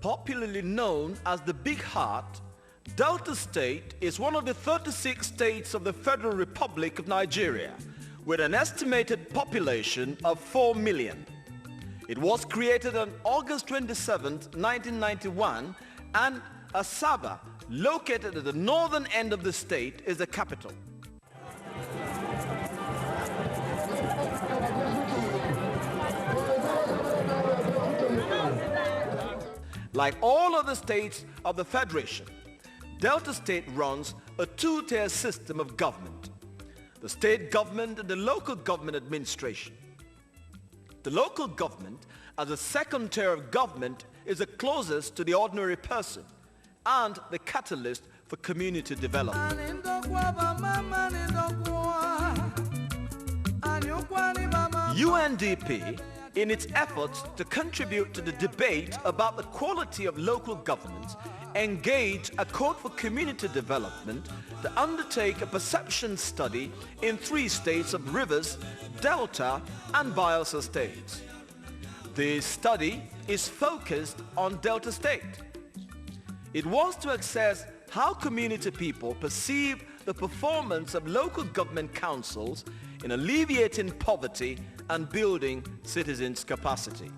Popularly known as the Big Heart, Delta State is one of the 36 states of the Federal Republic of Nigeria, with an estimated population of 4 million. It was created on August 27, 1991, and Asaba, located at the northern end of the state, is the capital. Like all other states of the Federation, Delta State runs a two-tier system of government: the state government and the local government administration. The local government, as a second tier of government, is the closest to the ordinary person and the catalyst for community development. UNDP, in its efforts to contribute to the debate about the quality of local governance, engaged a Court for Community Development to undertake a perception study in 3 states of Rivers, Delta, and Bayelsa states. The study is focused on Delta State. It was to assess how community people perceive the performance of local government councils in alleviating poverty and building citizens' capacity.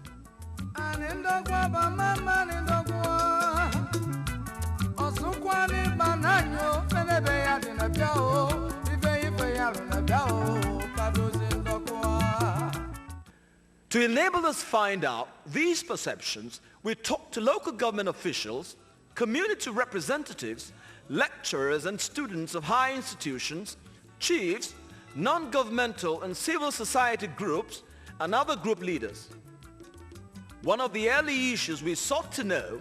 To enable us find out these perceptions, we talked to local government officials, community representatives, lecturers and students of high institutions, chiefs, non-governmental and civil society groups, and other group leaders. One of the early issues we sought to know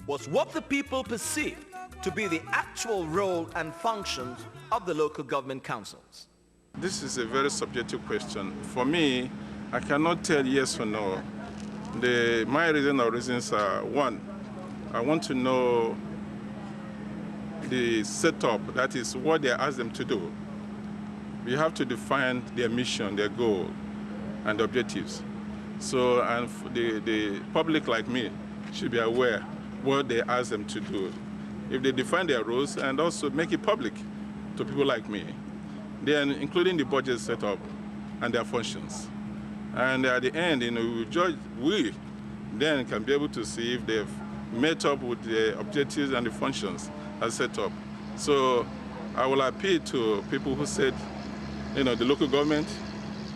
was what the people perceived to be the actual role and functions of the local government councils. This is a very subjective question. For me, I cannot tell yes or no. My reasons are: one, I want to know the setup, that is what they ask them to do. We have to define their mission, their goal, and objectives. So, and the public like me should be aware what they ask them to do. If they define their roles and also make it public to people like me, then including the budget setup and their functions. And at the end, we then can be able to see if they've met up with the objectives and the functions as set up. So I will appeal to people who said, the local government,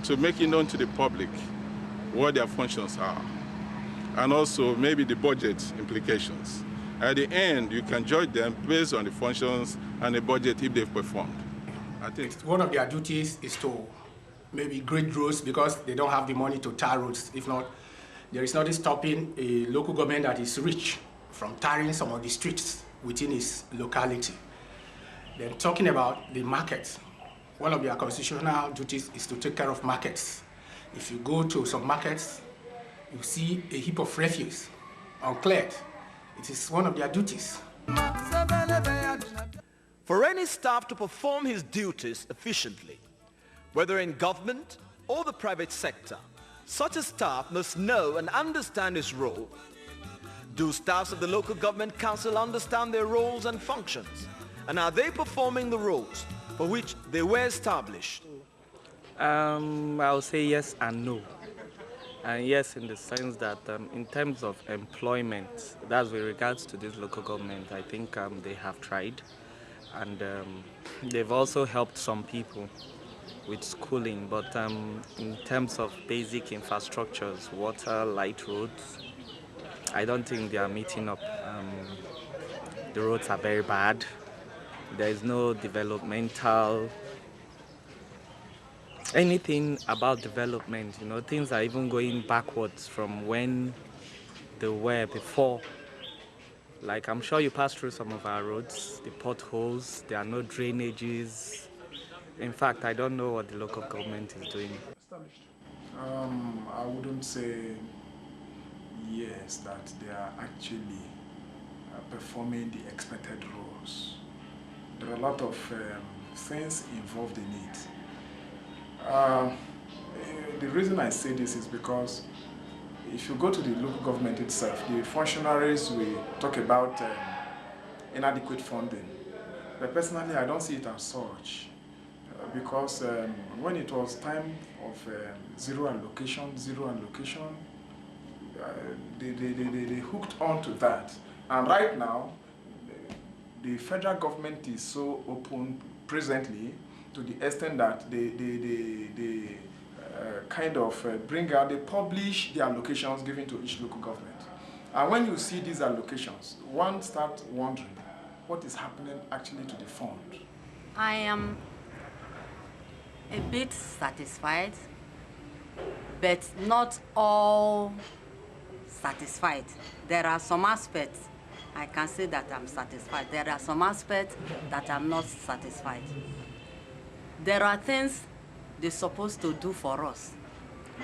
to make it known to the public what their functions are, and also maybe the budget implications. At the end, you can judge them based on the functions and the budget if they've performed. I think one of their duties is to maybe grade roads, because they don't have the money to tar roads. If not, there is nothing stopping a local government that is rich from tarring some of the streets within its locality. Then talking about the markets, one of their constitutional duties is to take care of markets. If you go to some markets, you see a heap of refuse uncleared. It is one of their duties. For any staff to perform his duties efficiently, whether in government or the private sector, such a staff must know and understand his role. Do staffs of the local government council understand their roles and functions? And are they performing the roles for which they were established? I'll say yes and no. And yes, in the sense that in terms of employment, that's with regards to this local government, I think they have tried. And they've also helped some people with schooling. But in terms of basic infrastructures, water, light roads, I don't think they are meeting up. The roads are very bad. There is no developmental anything about development, you know, things are even going backwards from when they were before. Like, I'm sure you passed through some of our roads, the potholes, there are no drainages. In fact, I don't know what the local government is doing. I wouldn't say yes, that they are actually performing the expected roles. There are a lot of things involved in it. The reason I say this is because if you go to the local government itself, the functionaries will talk about inadequate funding. But personally, I don't see it as such. Because when it was time of zero allocation, they hooked on to that. And right now, the federal government is so open presently to the extent that they kind of bring out, they publish the allocations given to each local government. And when you see these allocations, one starts wondering what is happening actually to the fund. I am a bit satisfied, but not all satisfied. There are some aspects I can say that I'm satisfied. There are some aspects that I'm not satisfied. There are things they're supposed to do for us,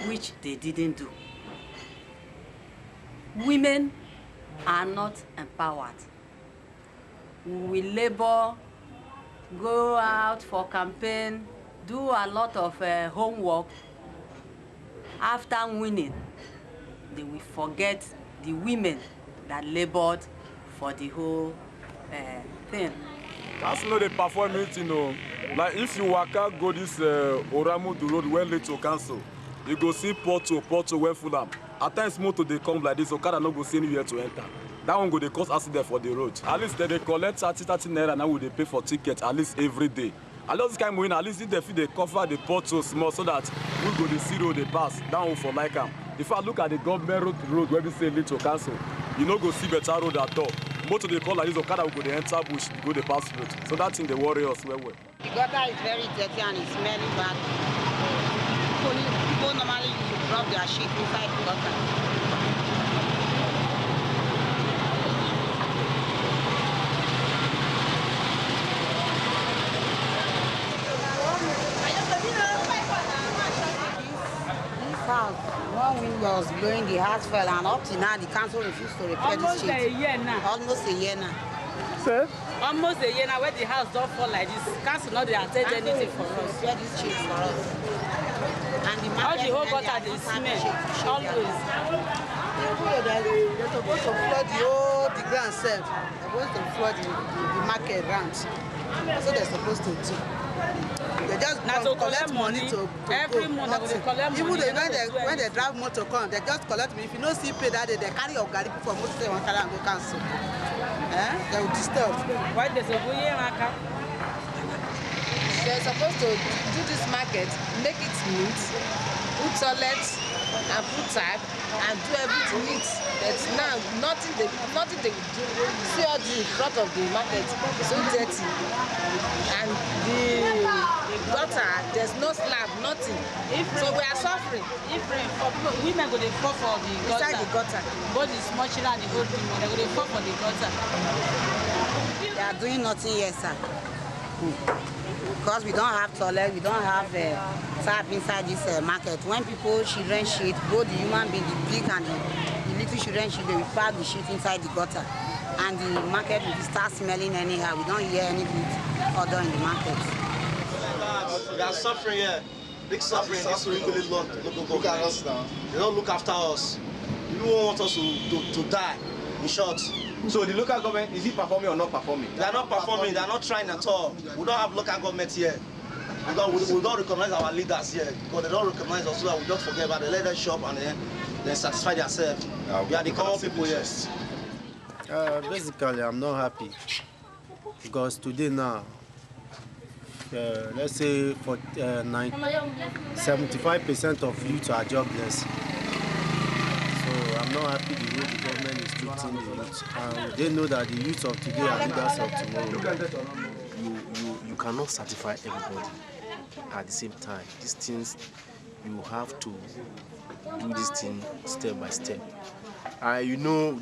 which they didn't do. Women are not empowered. We labor, go out for campaign, do a lot of homework. After winning, they will forget the women that labored for the whole thing. That's not the performance, you know. Like if you walk out, go this Oramu the road well late to council, you go see Porto well full up. At times motor they come like this, Okada no go see anywhere to enter. That one go they cause accident for the road. At least they collect 30 naira now they pay for tickets at least every day. At least kind of at least if they cover the portal small so that we go the zero they pass. That one for like if I look at the government road where we say little council, you know go see better road at all. Motor they call like this, Okada will go the enter bush, go the pass road. So that's in the worry us well. The gutter is very dirty and it's smelling bad. People normally used to drop their shit inside the gutter. One wind was blowing, the house fell, and up to now the council refused to repair the street. Almost a year now. Almost a year now. Sir? Almost a year now where the house don't fall like this. Council not they attend anything for us. Repair this street for us. And the all the whole gutter they smell. Always. They're supposed to flood the ground self. They're supposed to flood the market grounds. That's what they're supposed to do. They just collect money to every month they collect money. Even when they drive motor come, they just collect money. If you don't see pay that day, they carry your gari for motor say one carry and go cancel. They will disturb. Why they say go here, Maka? They're supposed to do this market, make it neat, put toilets and put tap and do everything neat. But now nothing they do. See all the front of the market so dirty. And the gutter, there's no slab, nothing. So we are suffering. If for women go they fall for the gutter. Inside the gutter. Both the small children and the old people, they go they fall for the gutter. They are doing nothing here, sir. Because we don't have toilet, we don't have tap inside this market. When people children shit, both the human being, the big and the little children shit, they will pack the shit inside the gutter. And the market will start smelling anyhow. We don't hear any good odor in the market. We are suffering here. Big suffering. This will really look at us now. They don't look after us. You don't want us to die. in short. So the local government, is it performing or not performing? They are not performing, they are not trying at all. We don't have local government here. We don't recognize our leaders here. Because they don't recognize us, so that we just forget about it. Let them shop and then satisfy themselves. We are the common people here. Basically, I'm not happy. Because today now, let's say for 75% of youth are jobless. So I'm not happy the way the government is treating the youth. They know that the youth of today are leaders of tomorrow. You cannot satisfy everybody at the same time. These things, you have to do this thing step by step. You know,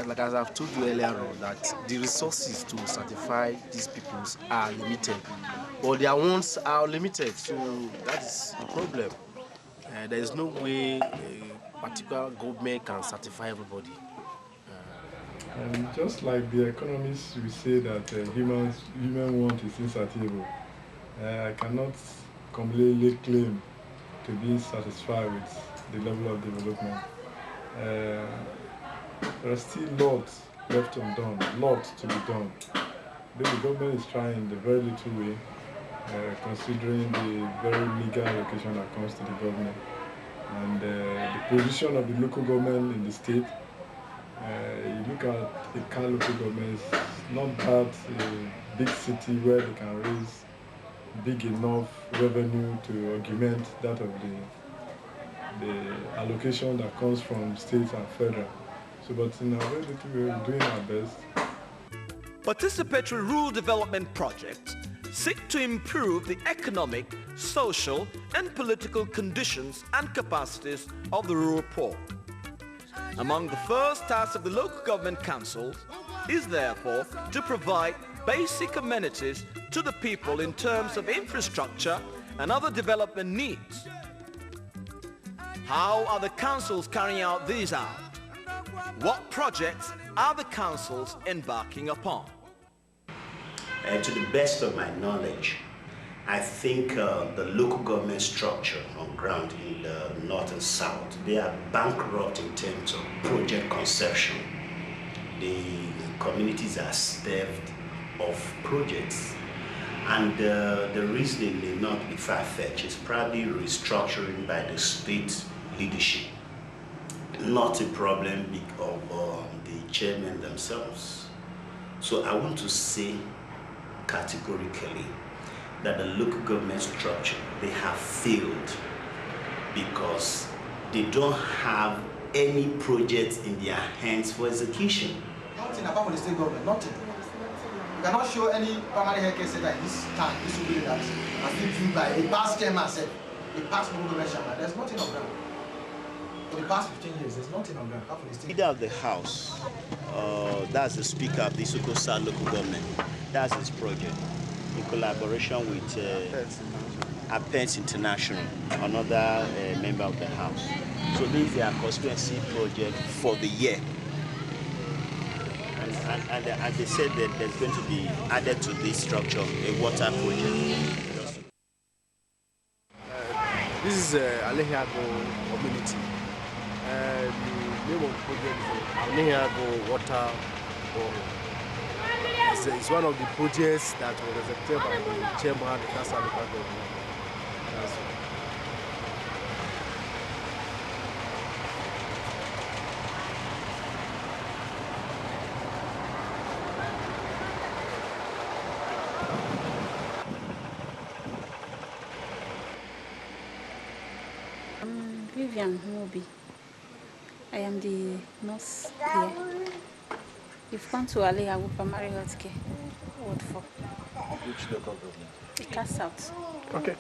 like as I've told you earlier on, that the resources to satisfy these peoples are limited. But their wants are limited, so that is the problem. There is no way a particular government can satisfy everybody. And just like the economists will say that human want is insatiable, I cannot completely claim to be satisfied with the level of development. There are still lots left undone, lots to be done. But the government is trying in the very little way, considering the very legal allocation that comes to the government. And the position of the local government in the state, you look at the Car local government, it's not that a big city where they can raise big enough revenue to augment that of the allocation that comes from state and federal. So, but in our way, we're doing our best. Participatory rural development projects seek to improve the economic, social, and political conditions and capacities of the rural poor. Among the first tasks of the local government councils is therefore to provide basic amenities to the people in terms of infrastructure and other development needs. How are the councils carrying out these out? What projects are the councils embarking upon? To the best of my knowledge, I think the local government structure on ground in the north and south, they are bankrupt in terms of project conception. The communities are starved of projects, and the reasoning may not be far-fetched. It's probably restructuring by the state leadership, not a problem of the chairmen themselves. So I want to say categorically that the local government structure, they have failed because they don't have any projects in their hands for execution. Nothing about the state government, nothing. You cannot show any primary healthcare center in this town, this will be that has been viewed by a past chairman, said, a past local government chairman. There's nothing on ground. For the past 15 years, there's nothing on ground. Leader of the House, that's the Speaker of the Sokosa local government. That's his project, in collaboration with Appens International, another member of the House. So this is their constituency project for the year. And they said that there's going to be added to this structure a water project. This is Alleviating community. The name of the project is Alleviating water borehole. It's one of the projects that was executed by the chairman of the Kasa local government. Vivian Mobi. I am the nurse here. You've come to Alleviating Primary Health Care, Ward 4. Which local government? Ika South. Okay.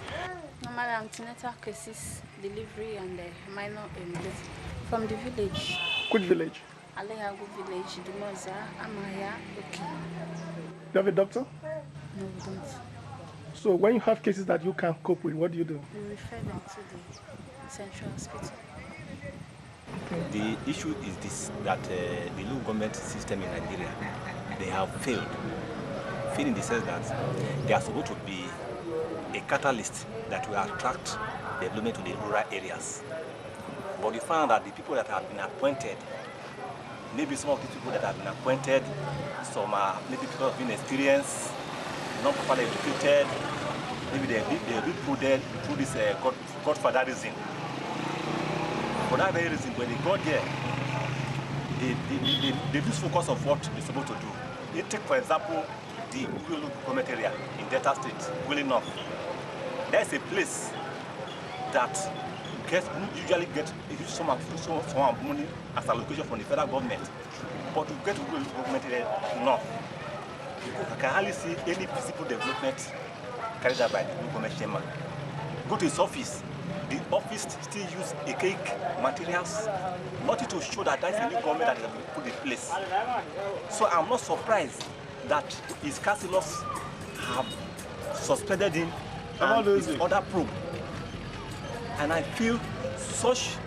Normal antenatal cases, delivery, and minor death from the village. Which village? Alleviating village, Dumoza, Amaya, okay. You have a doctor? No, we don't. So when you have cases that you can't cope with, what do you do? We refer them to the central hospital. The issue is this, that the local government system in Nigeria, they have failed. Failed in the sense that they are supposed to be a catalyst that will attract development to the rural areas. But we found that the people that have been appointed maybe some of these people that have been appointed, some are maybe because of inexperience, not properly educated, maybe they read through this godfatherism. For that very reason, when they got there, they lose focus of what they're supposed to do. They take, for example, the Ughelli government area in Delta State, Ughelli North. There's a place that usually get a huge sum of money as allocation from the federal government. But to get to Ughelli government area north, you can hardly see any physical development carried out by the government chairman. Go to his office. The office still use archaic materials, not to show that that's a new government that has been put in place. So I'm not surprised that his councillors have suspended him and his other probe. And I feel such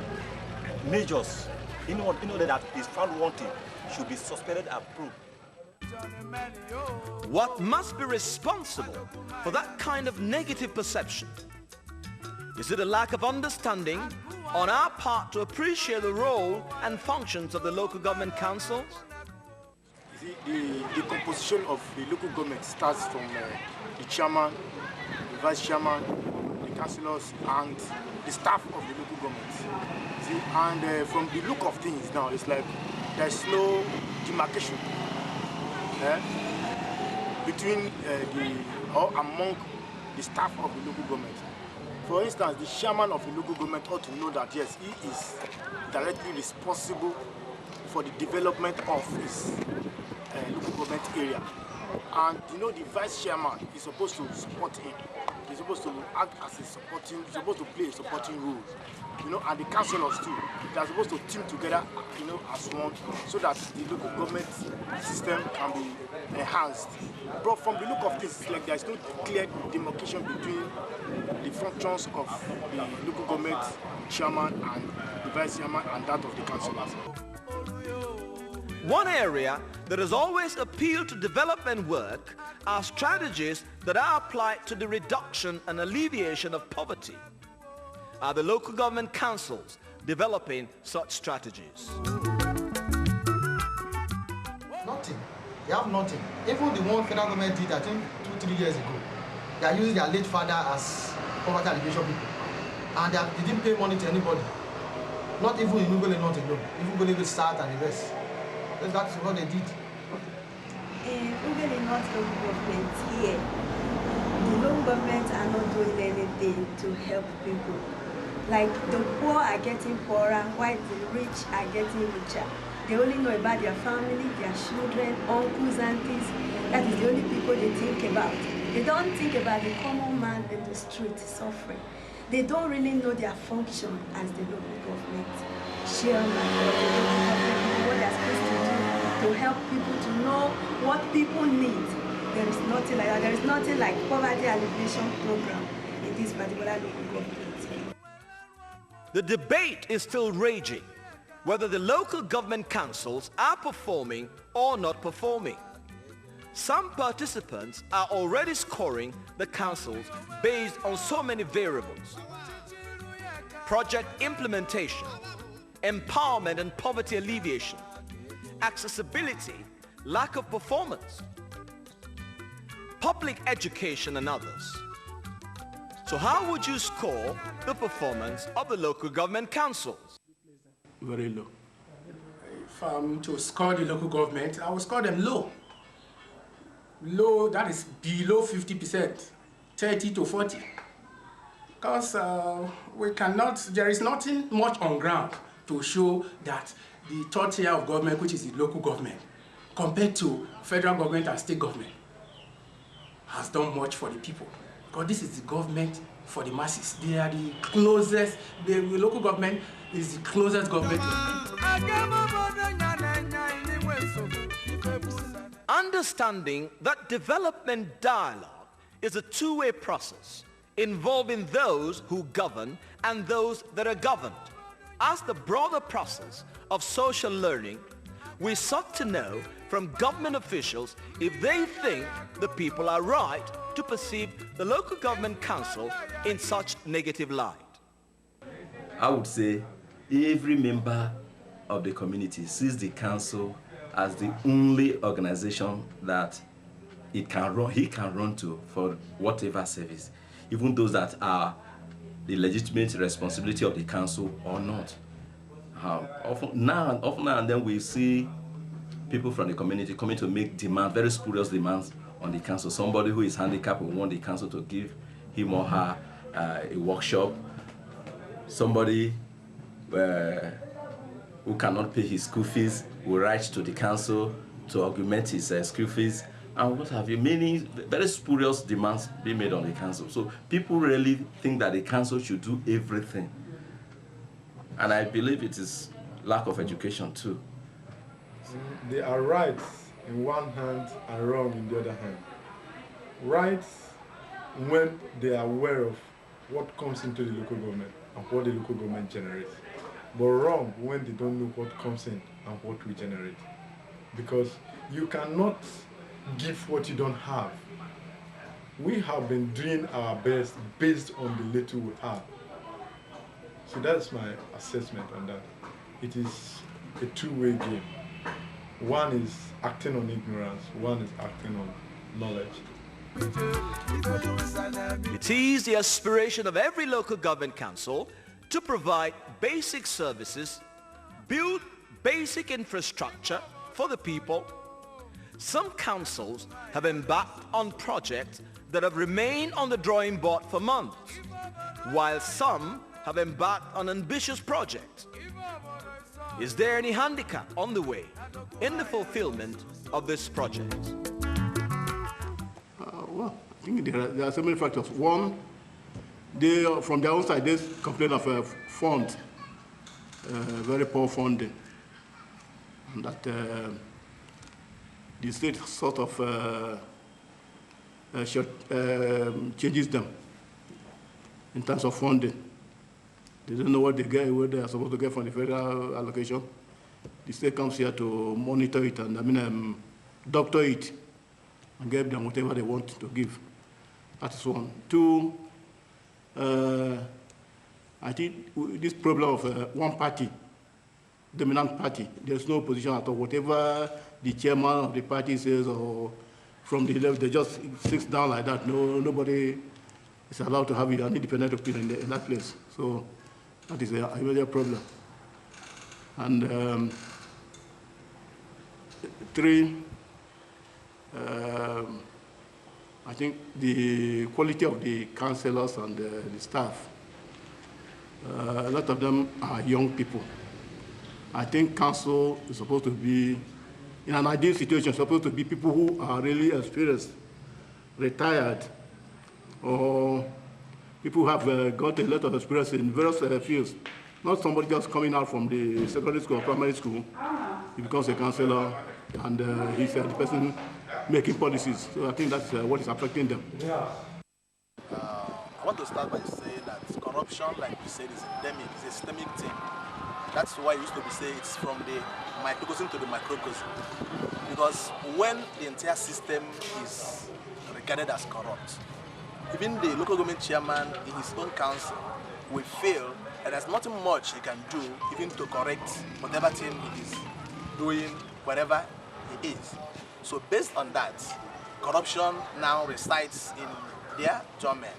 measures, in order that is found wanting, should be suspended and probed. What must be responsible for that kind of negative perception? Is it a lack of understanding on our part to appreciate the role and functions of the local government councils? The composition of the local government starts from the chairman, the vice chairman, the councillors, and the staff of the local government. See, and from the look of things now, it's like there's no demarcation between or among the staff of the local government. For instance, the chairman of the local government ought to know that yes, he is directly responsible for the development of his local government area. And you know, the vice chairman is supposed to support him. He's supposed to act as a supporting, he's supposed to play a supporting role. You know, and the councillors too, they are supposed to team together, you know, as one, so that the local government system can be enhanced. But from the look of this, it's like there is no clear demarcation between the functions of the local government chairman and the vice chairman and that of the councillors. One area that has always appealed to development work are strategies that are applied to the reduction and alleviation of poverty. Are the local government councils developing such strategies? Nothing. They have nothing. Even the one federal government did, I think 2-3 years ago, they are using their late father as poverty alleviation people. And they didn't pay money to anybody. Not even in Ughelli North alone. Even Ughelli South and the rest. That's what they did. In Ughelli North local government here, the local government are not doing anything to help people. Like the poor are getting poorer, while the rich are getting richer. They only know about their family, their children, uncles, aunties. That is the only people they think about. They don't think about the common man in the street suffering. They don't really know their function as the local government chairman or the local government, what they're supposed to do to help people to know what people need. There is nothing like that. There is nothing like poverty alleviation program in this particular local government. The debate is still raging whether the local government councils are performing or not performing. Some participants are already scoring the councils based on so many variables: project implementation, empowerment and poverty alleviation, accessibility, lack of performance, public education and others. So how would you score the performance of the local government councils? Very low. If I'm to score the local government, I will score them low. Low, that is below 50%, 30 to 40. Because we cannot, there is nothing much on ground to show that the third tier of government, which is the local government, compared to federal government and state government, has done much for the people. Because this is the government for the masses. They are the closest, the local government is the closest government to the people. Understanding that development dialogue is a two-way process involving those who govern and those that are governed. As the broader process of social learning, we sought to know from government officials if they think the people are right to perceive the local government council in such negative light. I would say every member of the community sees the council as the only organization that he can run to for whatever service, even those that are the legitimate responsibility of the council or not. Often now and then we see people from the community coming to make demands, very spurious demands on the council. Somebody who is handicapped will want the council to give him or her a workshop. Somebody who cannot pay his school fees will write to the council to augment his school fees, and what have you. Many very spurious demands being made on the council. So people really think that the council should do everything. And I believe it is lack of education too. They are rights in one hand and wrong in the other hand. Rights when they are aware of what comes into the local government and what the local government generates. But wrong when they don't know what comes in and what we generate. Because you cannot give what you don't have. We have been doing our best based on the little we have. So that's my assessment on that. It is a two-way game. One is acting on ignorance, one is acting on knowledge. It is the aspiration of every local government council to provide basic services, build basic infrastructure for the people. Some councils have embarked on projects that have remained on the drawing board for months, while some have embarked on ambitious projects. Is there any handicap on the way in the fulfillment of this project? Well, I think there are so many factors. One, they, from their own side, they complain of a fund, very poor funding, and that the state sort of changes them in terms of funding. They don't know what they are supposed to get from the federal allocation. The state comes here to monitor it and doctor it and give them whatever they want to give. That is one. Two, I think this problem of one party, dominant party, there's no position at all. Whatever the chairman of the party says or from the left, they just sits down like that. Nobody is allowed to have an independent opinion in that place. So that is a major problem. And three, I think the quality of the councillors and the staff, a lot of them are young people. I think council is supposed to be, in an ideal situation, supposed to be people who are really experienced, retired, or people who have got a lot of experience in various fields. Not somebody just coming out from the secondary school or primary school. He becomes a councillor, and he's the person making policies. So I think that's what is affecting them. I want to start by saying that corruption, like you said, is endemic. It's a systemic thing. That's why it used to be say it's from the microcosm to the microcosm. Because when the entire system is regarded as corrupt, even the local government chairman in his own council will feel that there's nothing much he can do even to correct whatever thing he is doing, wherever he is. So based on that, corruption now resides in their domain.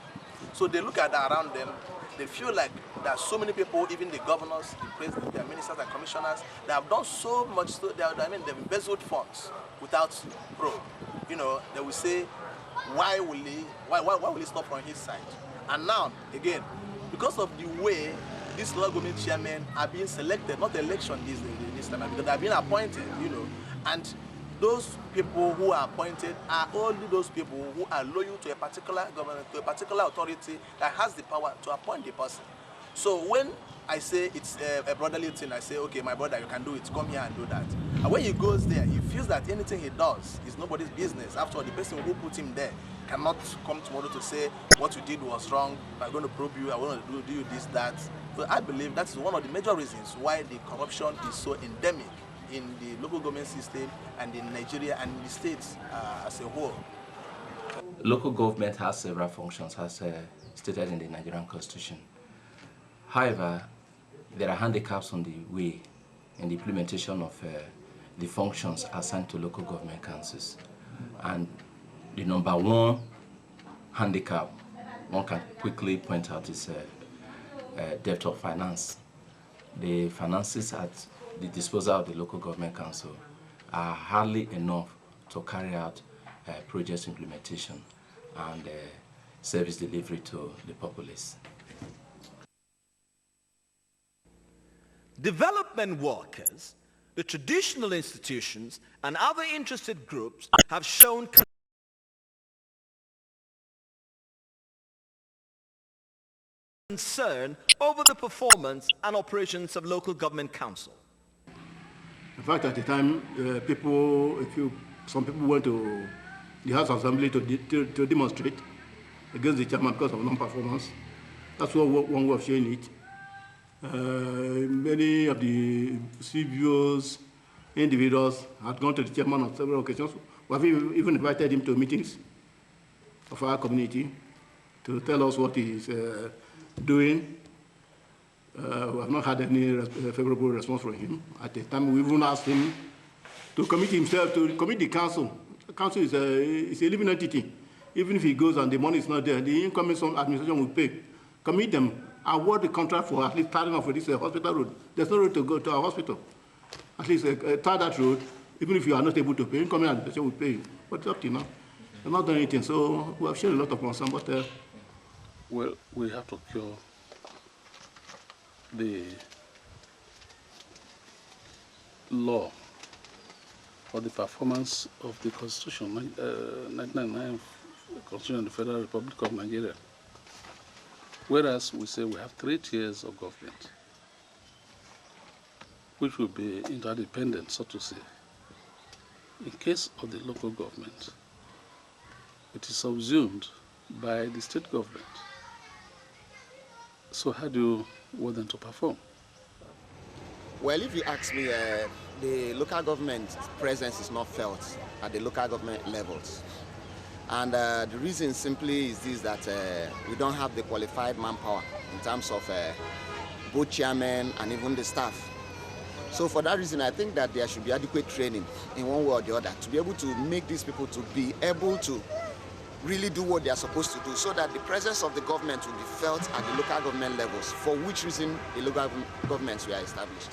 So they look at that around them, they feel like there are so many people, even the governors, the president, their ministers and commissioners, they have done so much, so they've embezzled funds without probe. You know, they will say, why will he stop from his side? And now, again, because of the way these local government chairmen are being selected, not election this time, because they are being appointed, you know, and those people who are appointed are only those people who are loyal to a particular government, to a particular authority that has the power to appoint the person. So when I say it's a brotherly thing, I say, okay, my brother, you can do it, come here and do that. And when he goes there, he feels that anything he does is nobody's business. After all, the person who put him there cannot come tomorrow to say what you did was wrong, I'm going to probe you, I want to do you this, that. So I believe that's one of the major reasons why the corruption is so endemic in the local government system and in Nigeria and in the states as a whole. Local government has several functions as stated in the Nigerian Constitution. However, there are handicaps on the way in the implementation of the functions assigned to local government councils. And the number one handicap one can quickly point out is depth of finance. The finances at the disposal of the local government council are hardly enough to carry out project implementation and service delivery to the populace. Development workers, the traditional institutions, and other interested groups have shown concern over the performance and operations of local government council. In fact, at the time, some people went to the House Assembly to demonstrate against the chairman because of non-performance. That's one way of showing it. Many of the CBOs, individuals had gone to the chairman on several occasions. We have even invited him to meetings of our community to tell us what he is doing. We have not had any favorable response from him. At the time, we even asked him to commit himself, to commit the council. The council is a living entity. Even if he goes and the money is not there, the incoming administration will pay. Commit them, award the contract for at least starting off with this hospital road. There's no road to go to our hospital. At least start that road, even if you are not able to pay, incoming administration will pay you. But it's up to you now. They've not done anything, so we have shown a lot of concern, but... well, we have to cure the law for the performance of the Constitution, 1999 Constitution of the Federal Republic of Nigeria. Whereas we say we have 3 tiers of government, which will be interdependent, so to say. In case of the local government, it is subsumed by the state government. So how do you want them to perform? Well, if you ask me, the local government presence is not felt at the local government levels. And the reason simply is this, that we don't have the qualified manpower in terms of both chairmen and even the staff. So for that reason, I think that there should be adequate training in one way or the other to be able to make these people to be able to really do what they are supposed to do, so that the presence of the government will be felt at the local government levels, for which reason the local governments were established.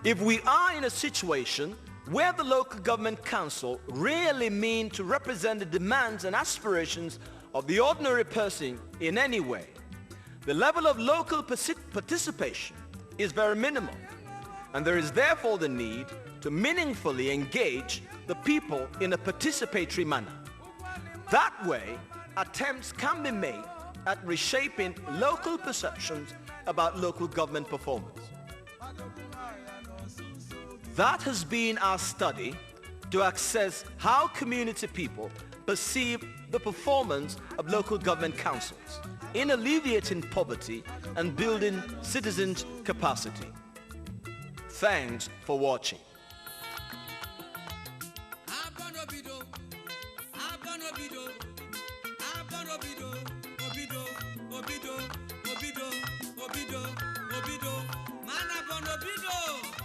If we are in a situation where the local government council really mean to represent the demands and aspirations of the ordinary person in any way, the level of local participation is very minimal, and there is therefore the need to meaningfully engage the people in a participatory manner. That way, attempts can be made at reshaping local perceptions about local government performance. That has been our study to assess how community people perceive the performance of local government councils in alleviating poverty and building citizens' capacity. Thanks for watching. Obido, mana bono bido.